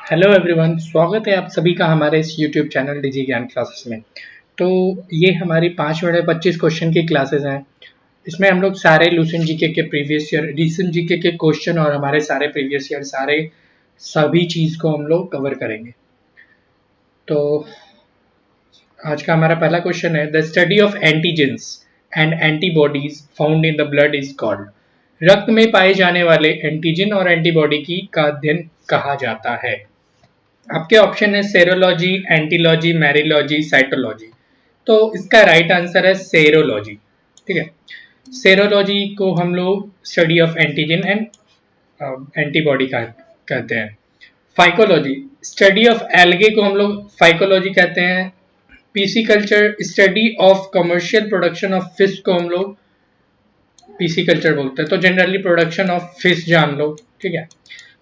Hello everyone, स्वागत है आप सभी का हमारे इस यूट्यूब चैनल डिजी ज्ञान क्लासेस में। तो ये हमारी 5 मिनट 25 क्वेश्चन की क्लासेस हैं। इसमें हम लोग सारे लूसेंट जीके के प्रीवियस ईयर, रिसेंट जीके के क्वेश्चन और हमारे सारे प्रीवियस ईयर सभी चीज़ को हम लोग कवर करेंगे। तो आज का हमारा पहला क्वेश्चन है, the study of antigens and antibodies found in the blood is called. रक्त में पाए जाने वाले एंटीजन और एंटीबॉडी का अध्ययन कहा जाता है। आपके ऑप्शन है सेरोलॉजी, एंटीलॉजी, मैरिलॉजी, साइटोलॉजी। तो इसका राइट आंसर है सेरोलॉजी। ठीक है, सेरोलॉजी को हम लोग study of antigen and antibody का कहते हैं। फाइकोलॉजी, स्टडी ऑफ एल्गे को हम लोग फाइकोलॉजी कहते हैं। PC culture, study of commercial production of fish को हम लोग पीसी कल्चर बोलते हैं। तो जनरली प्रोडक्शन ऑफ फिश जान लो। ठीक है,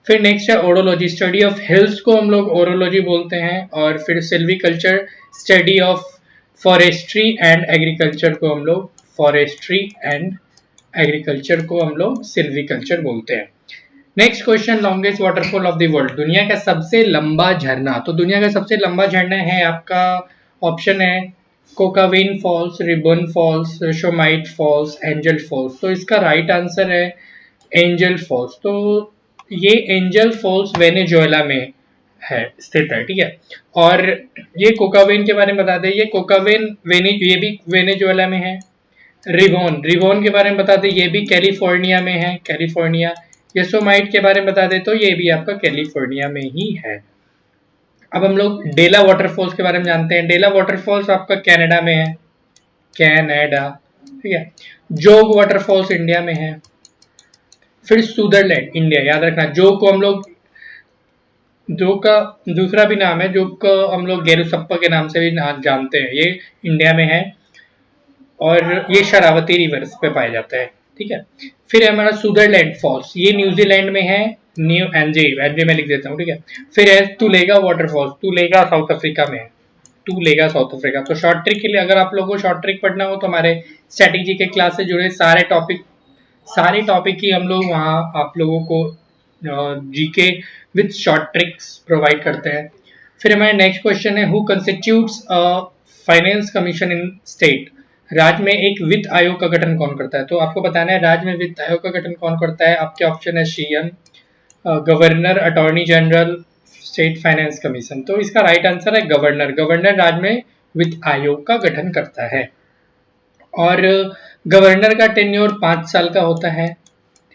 फिर नेक्स्ट है ओरोलॉजी, स्टडी ऑफ हिल्स को हम लोग ओरोलॉजी बोलते हैं। और फिर silviculture, study of forestry and agriculture को हम लोग फॉरेस्ट्री एंड एग्रीकल्चर को हम लोग सिल्वीकल्चर बोलते हैं। Next question, longest waterfall of the world, दुनिया का सबसे लंबा झरना। तो दुनिया का सबसे लंबा झरना है आपका ऑप्शन है कोकाविन फॉल्स, रिबन फॉल्स, शोमाइट फॉल्स, एंजल फॉल्स। तो इसका राइट आंसर है एंजल फॉल्स। तो ये एंजल फॉल्स वेनेजुएला में है, स्थित है। ठीक है, और ये कोकाविन के बारे में बता दें, ये कोकाविन ये भी वेनेजुएला में है। रिबोन, रिबोन के बारे में बता दें, ये भी कैलिफोर्निया में है, कैलिफोर्निया। यसोमाइट के बारे में बता दें तो ये भी आपका कैलिफोर्निया में ही है। अब हम लोग डेला वाटरफॉल्स के बारे में जानते हैं। डेला वाटरफॉल्स आपका कनाडा में है, कनाडा। ठीक है, जोग वाटरफॉल्स इंडिया में है। फिर सुदरलैंड, इंडिया, याद रखना। जोग को हम लोग, जोग का दूसरा भी नाम है, जोग को हम लोग गेरुसप्पा के नाम से भी जानते हैं, ये इंडिया में है और ये शरावती रिवर्स पे पाया जाता है। ठीक है, फिर हमारा सुदरलैंड फॉल्स, ये न्यूजीलैंड में है, न्यू एनजे, एनजे में लिख देता हूँ। ठीक है, फिर है तुलेगा वाटरफॉल्स, तुलेगा साउथ अफ्रीका में है, तुलेगा साउथ अफ्रीका। तो शॉर्ट ट्रिक के लिए अगर आप लोगों को शॉर्ट ट्रिक पढ़ना हो तो हमारे स्टैटिक जीके क्लास से जुड़े सारे टॉपिक की हम लोग वहाँ आप लोगों को GK with short tricks provide करते हैं। फिर हमारा नेक्स्ट क्वेश्चन है, who constitutes a finance commission in state. राज्य में एक वित्त आयोग का गठन कौन करता है। तो आपको बताना है राज्य में वित्त आयोग का गठन कौन करता है। आपके ऑप्शन है CM, governor, attorney general, state finance commission. तो इसका राइट आंसर है गवर्नर। गवर्नर राज्य में वित्त आयोग का गठन करता है और गवर्नर का टेन्योर 5 साल का होता है।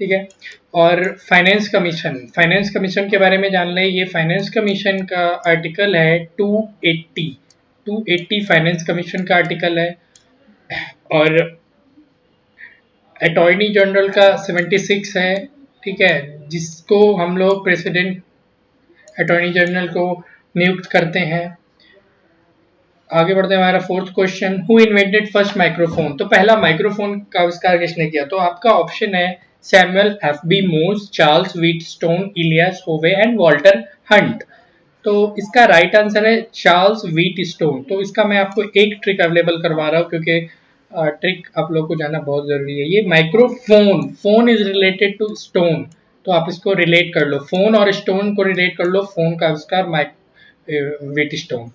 ठीक है, और फाइनेंस कमीशन के बारे में जान लें। ये फाइनेंस कमीशन का आर्टिकल है 280 फाइनेंस कमीशन का आर्टिकल है। और अटॉर्नी जनरल का 76 है। ठीक है, जिसको हम लोग प्रेसिडेंट अटॉर्नी जनरल को नियुक्त करते हैं। आगे बढ़ते हैं, हमारा fourth question, who invented first microphone. तो पहला माइक्रोफोन का आविष्कार किसने किया। तो आपका ऑप्शन है Samuel F B. Morse, Charles Wheatstone, Elias Howe and Walter Hunt. तो इसका राइट आंसर है चार्ल्स व्हीटस्टोन। तो इसका मैं आपको एक ट्रिक अवेलेबल करवा रहा हूँ क्योंकि ट्रिक आप लोग को जानना बहुत जरूरी है। ये microphone, phone is related to stone, तो आप इसको रिलेट कर लो, फोन और स्टोन को रिलेट कर लो। फोन का आविष्कार व्हीटस्टोन।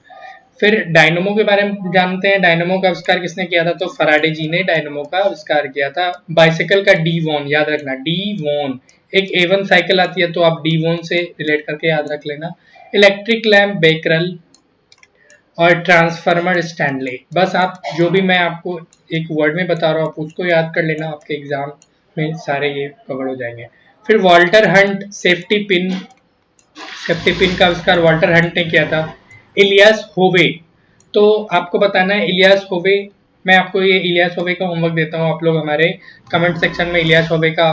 फिर डायनमो के बारे में जानते हैं। डायनमो का आविष्कार किसने किया था। तो फराडे जी ने डायनमो का आविष्कार किया था। बाइसाइकिल का डी वॉन, याद रखना, डी वॉन। एक एवन साइकिल आती है तो आप डी वॉन से रिलेट करके याद रख लेना। इलेक्ट्रिक लैम्प बेकरल और ट्रांसफार्मर स्टैनले। बस आप जो भी मैं आपको एक वर्ड में बता रहा हूँ आप उसको याद कर लेना, आपके एग्जाम में सारे ये कवर हो जाएंगे। फिर वॉल्टर हंट, सेफ्टी पिन का आविष्कार वॉल्टर हंट ने किया था। इलियास होवे, तो आपको बताना है इलियास होवे। मैं आपको ये इलियास होवे का होमवर्क देता हूँ, आप लोग हमारे कमेंट सेक्शन में इलियास होवे का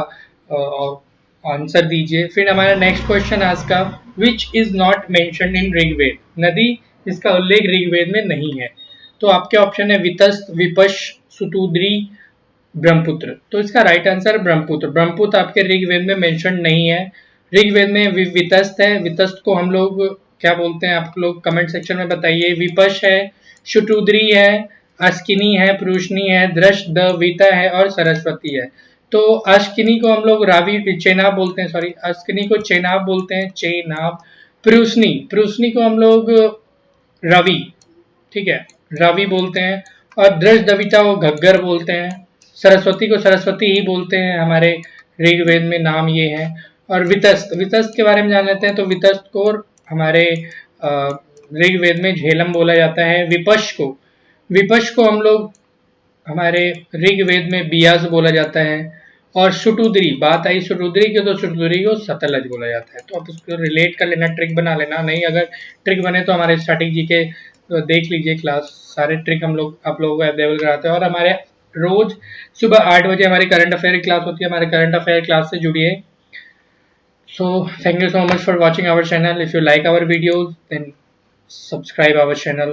आंसर दीजिए। फिर हमारा नेक्स्ट क्वेश्चन आज का, which is not mentioned in Rigveda. नदी जिसका उल्लेख ऋग्वेद में नहीं है। तो आपके ऑप्शन है वितस्त, विपश, सुतुद्री, ब्रह्मपुत्र। तो इसका राइट आंसर ब्रह्मपुत्र। ब्रह्मपुत्र आपके ऋग्वेद में मेंशन नहीं है। ऋग्वेद में वितस्त है। वितस्त को हम लोग क्या बोलते हैं आप लोग कमेंट सेक्शन में बताइए। विपश है, शुटुद्री है, अस्किनी है, पुरुषनी है, दृष्ट, दविता है और सरस्वती है। तो अस्किनी को हम लोग रावी चेनाब बोलते हैं, सॉरी अस्किनी को चेनाब बोलते हैं, चेनाब। प्रूसनी, प्रूसनी को हम लोग रवि, ठीक है, रवि बोलते हैं। और दृष्टविता को घग्गर बोलते हैं। सरस्वती को सरस्वती ही बोलते हैं, हमारे ऋग्वेद में नाम ये है। और वितस्त, वितस्त के बारे में जान लेते हैं। तो वितस्त को हमारे ऋग्वेद में झेलम बोला जाता है। विपश को हम लोग हमारे ऋग्वेद में बियास बोला जाता है। और शुटुद्री, बात आई शुटुद्री की, तो शुटुद्री को सतलज बोला जाता है। तो आप उसको रिलेट कर लेना, ट्रिक बना लेना। नहीं अगर ट्रिक बने तो हमारे स्टैटिक जी के देख लीजिए क्लास, सारे ट्रिक हम लोग आप लोगों को अवेलेबल कराते हैं। और हमारे रोज सुबह 8 बजे हमारी करंट अफेयर क्लास होती है। हमारे करंट अफेयर क्लास से जुड़िए। So thank you so much for watching our channel. If you like our videos, then subscribe our channel